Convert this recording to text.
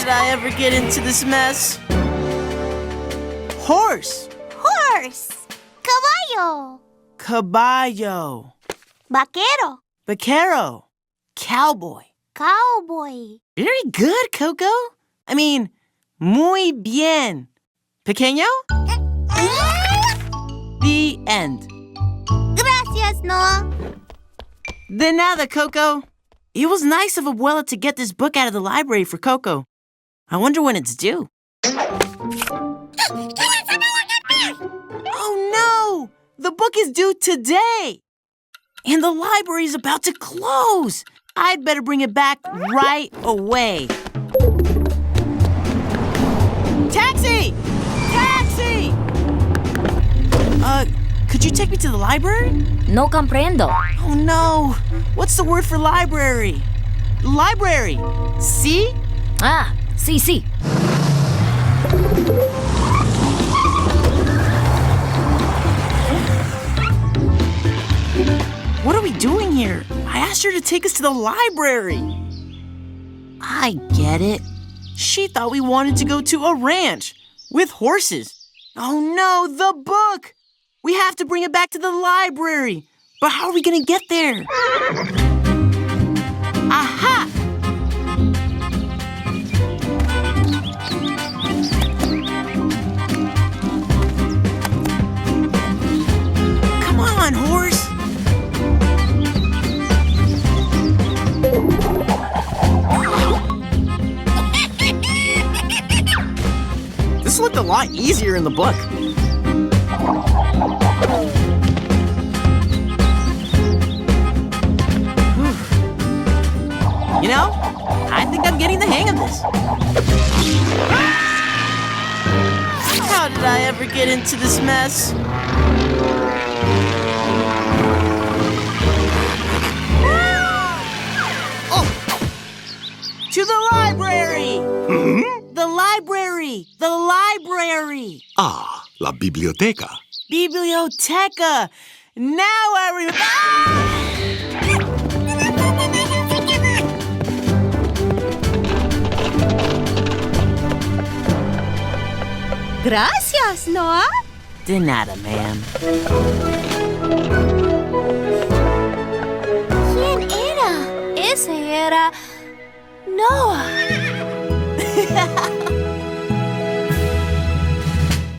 did I ever get into this mess? Horse. Horse. Caballo. Caballo. Vaquero. Vaquero. Cowboy. Cowboy. Very good, Coco. I mean, muy bien. Pequeño? The end. Gracias, Noah. De nada, Coco. It was nice of Abuela to get this book out of the library for Coco. I wonder when it's due. Oh no! The book is due today! And the library is about to close! I'd better bring it back right away. Taxi! Taxi! Could you take me to the library? No comprendo. Oh no! What's the word for library? Library! See? Ah, sí, sí. What are we doing here? I asked her to take us to the library. I get it. She thought we wanted to go to a ranch with horses. Oh no, the book! We have to bring it back to the library. But how are we going to get there? Aha! Come on, horse! This looked a lot easier in the book. You know, I think I'm getting the hang of this. How did I ever get into this mess? Oh! To the library! Mm-hmm. The library! The library! Ah, la biblioteca. Biblioteca! Now I remember. Ah! Gracias, Noah. De nada, ma'am. ¿Quién era? Ese era Noah.